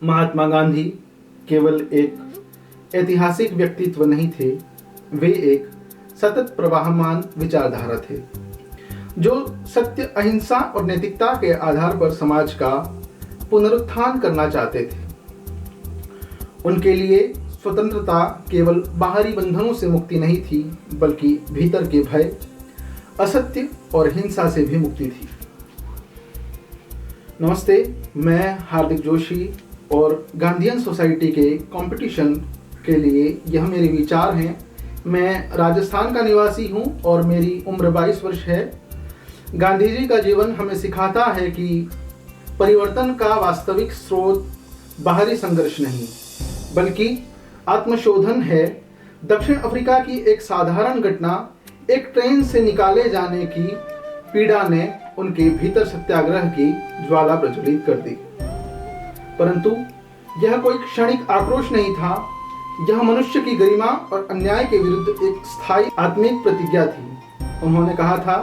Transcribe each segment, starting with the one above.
महात्मा गांधी केवल एक ऐतिहासिक व्यक्तित्व नहीं थे, वे एक सतत प्रवाहमान विचारधारा थे जो सत्य, अहिंसा और नैतिकता के आधार पर समाज का पुनरुत्थान करना चाहते थे। उनके लिए स्वतंत्रता केवल बाहरी बंधनों से मुक्ति नहीं थी, बल्कि भीतर के भय, असत्य और हिंसा से भी मुक्ति थी। नमस्ते, मैं हार्दिक जोशी और गांधीयन सोसाइटी के कंपटीशन के लिए यह मेरे विचार हैं। मैं राजस्थान का निवासी हूं और मेरी उम्र 22 वर्ष है। गांधी जी का जीवन हमें सिखाता है कि परिवर्तन का वास्तविक स्रोत बाहरी संघर्ष नहीं, बल्कि आत्मशोधन है। दक्षिण अफ्रीका की एक साधारण घटना, एक ट्रेन से निकाले जाने की पीड़ा ने उनके भीतर सत्याग्रह की ज्वाला प्रज्वलित कर दी। परंतु यह कोई क्षणिक आक्रोश नहीं था, यह मनुष्य की गरिमा और अन्याय के विरुद्ध एक स्थायी आत्मिक प्रतिज्ञा थी। उन्होंने कहा था,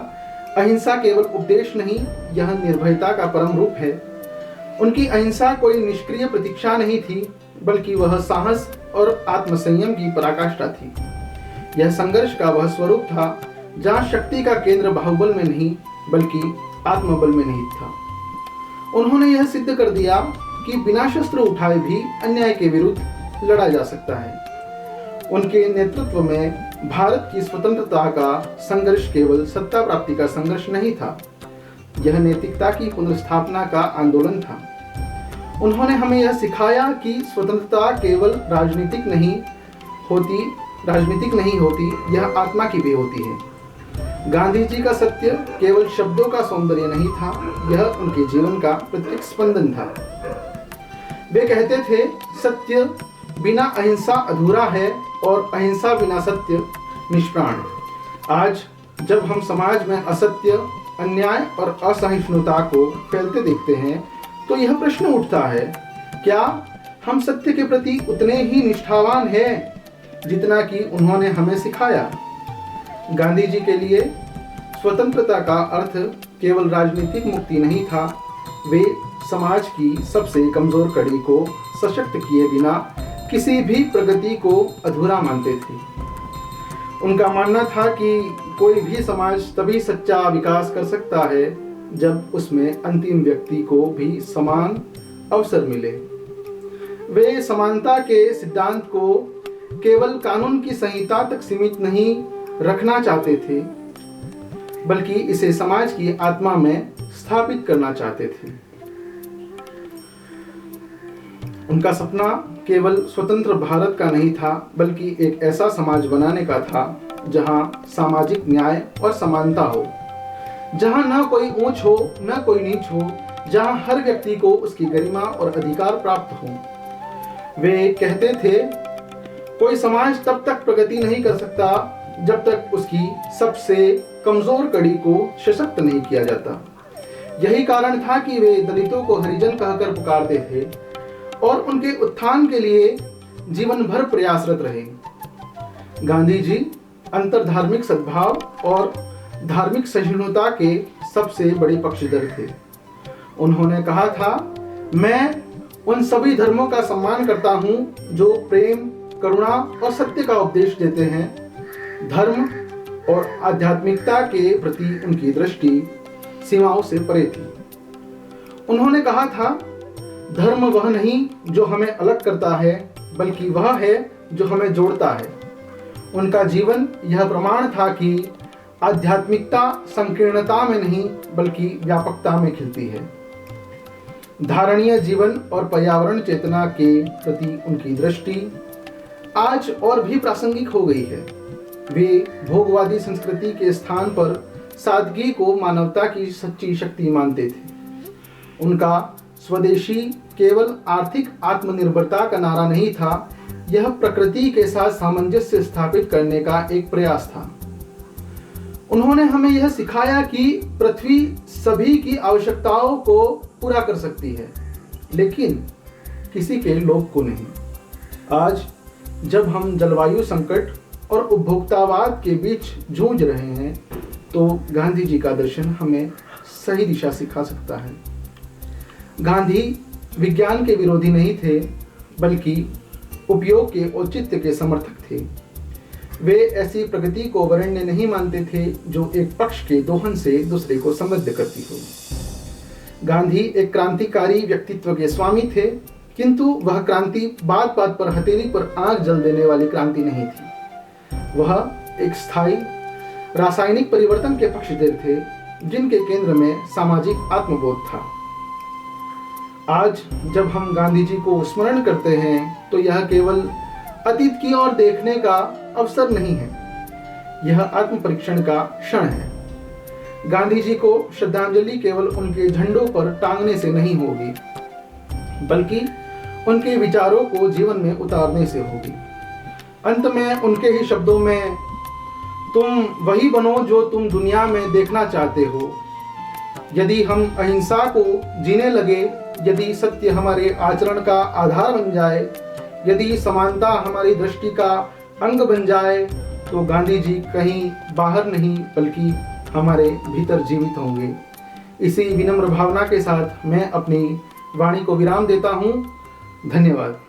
अहिंसा केवल उपदेश नहीं, यह निर्भयता का परम रूप है। उनकी अहिंसा कोई निष्क्रिय प्रतीक्षा नहीं थी, बल्कि वह साहस और आत्मसंयम की पराकाष्ठा थी। यह संघर्ष का वह स्वरूप था जहाँ शक्ति का केंद्र बाहुबल में नहीं, बल्कि आत्मबल में निहित था। उन्होंने यह सिद्ध कर दिया कि बिना शस्त्र उठाए भी अन्याय के विरुद्ध लड़ा जा सकता है। उनके नेतृत्व में भारत की स्वतंत्रता का संघर्ष केवल सत्ता प्राप्ति का संघर्ष नहीं था, यह नैतिकता की पुनर्स्थापना का आंदोलन था। उन्होंने हमें यह सिखाया कि स्वतंत्रता केवल राजनीतिक नहीं होती, यह आत्मा की भी होती है। गांधी जी का सत्य केवल शब्दों का सौंदर्य नहीं था, यह उनके जीवन का प्रत्येक स्पंदन था। वे कहते थे, सत्य बिना अहिंसा अधूरा है और अहिंसा बिना सत्य निष्प्राण। आज जब हम समाज में असत्य, अन्याय और असहिष्णुता को फैलते देखते हैं, तो यह प्रश्न उठता है, क्या हम सत्य के प्रति उतने ही निष्ठावान हैं जितना कि उन्होंने हमें सिखाया? गांधी जी के लिए स्वतंत्रता का अर्थ केवल राजनीतिक मुक्ति नहीं था, वे समाज की सबसे कमजोर कड़ी को सशक्त किए बिना किसी भी प्रगति को अधूरा मानते थे। उनका मानना था कि कोई भी समाज तभी सच्चा विकास कर सकता है जब उसमें अंतिम व्यक्ति को भी समान अवसर मिले। वे समानता के सिद्धांत को केवल कानून की संहिता तक सीमित नहीं रखना चाहते थे, बल्कि इसे समाज की आत्मा में स्थापित करना चाहते थे। उनका सपना केवल स्वतंत्र भारत का नहीं था, बल्कि एक ऐसा समाज बनाने का था जहां सामाजिक न्याय और समानता हो, जहां न कोई ऊंच हो न कोई नीच हो, जहां हर व्यक्ति को उसकी गरिमा और अधिकार प्राप्त हो। वे कहते थे, कोई समाज तब तक प्रगति नहीं कर सकता जब तक उसकी सबसे कमजोर कड़ी को सशक्त नहीं किया जाता। यही कारण था कि वे दलितों को हरिजन कहकर पुकारते थे और उनके उत्थान के लिए जीवन भर प्रयासरत रहे। गांधी जी अंतर्धार्मिक सद्भाव और धार्मिक सहिष्णुता के सबसे बड़े पक्षधर थे। उन्होंने कहा था, मैं उन सभी धर्मों का सम्मान करता हूं जो प्रेम, करुणा और सत्य का उपदेश देते हैं। धर्म और आध्यात्मिकता के प्रति उनकी दृष्टि सीमाओं से परे थी। उन्होंने कहा था, धर्म वह नहीं जो हमें अलग करता है, बल्कि वह है जो हमें जोड़ता है। उनका जीवन यह प्रमाण था कि आध्यात्मिकता संकीर्णता में नहीं, बल्कि व्यापकता में खिलती है। धारणीय जीवन और पर्यावरण चेतना के प्रति उनकी दृष्टि आज और भी प्रासंगिक हो गई है। वे भोगवादी संस्कृति के स्थान पर सादगी को मानवता की सच्ची शक्ति मानते थे। उनका स्वदेशी केवल आर्थिक आत्मनिर्भरता का नारा नहीं था, यह प्रकृति के साथ सामंजस्य स्थापित करने का एक प्रयास था। उन्होंने हमें यह सिखाया कि पृथ्वी सभी की आवश्यकताओं को पूरा कर सकती है, लेकिन किसी के लोभ को नहीं। आज जब हम जलवायु संकट और उपभोक्तावाद के बीच जूझ रहे हैं, तो गांधी जी का दर्शन हमें सही दिशा सिखा सकता है। गांधी विज्ञान के विरोधी नहीं थे, बल्कि उपयोग के औचित्य के समर्थक थे। वे ऐसी प्रगति को वरेण्य नहीं मानते थे जो एक पक्ष के दोहन से दूसरे को समृद्ध करती हो। गांधी एक क्रांतिकारी व्यक्तित्व के स्वामी थे, किंतु वह क्रांति बात बात पर हथेली पर आग जल देने वाली क्रांति नहीं थी। वह एक स्थायी रासायनिक परिवर्तन के पक्षधर थे, जिनके केंद्र में सामाजिक आत्मबोध था। आज जब हम गांधी जी को स्मरण करते हैं तो यह केवल अतीत की ओर देखने का अवसर नहीं है, यह आत्म परीक्षण का क्षण है। गांधी जी को श्रद्धांजलि केवल उनके झंडों पर टांगने से नहीं होगी, बल्कि उनके विचारों को जीवन में उतारने से होगी। अंत में उनके ही शब्दों में, तुम वही बनो जो तुम दुनिया में देखना चाहते हो। यदि हम अहिंसा को जीने लगे, यदि सत्य हमारे आचरण का आधार बन जाए, यदि समानता हमारी दृष्टि का अंग बन जाए, तो गांधी जी कहीं बाहर नहीं बल्कि हमारे भीतर जीवित होंगे। इसी विनम्र भावना के साथ मैं अपनी वाणी को विराम देता हूँ। धन्यवाद।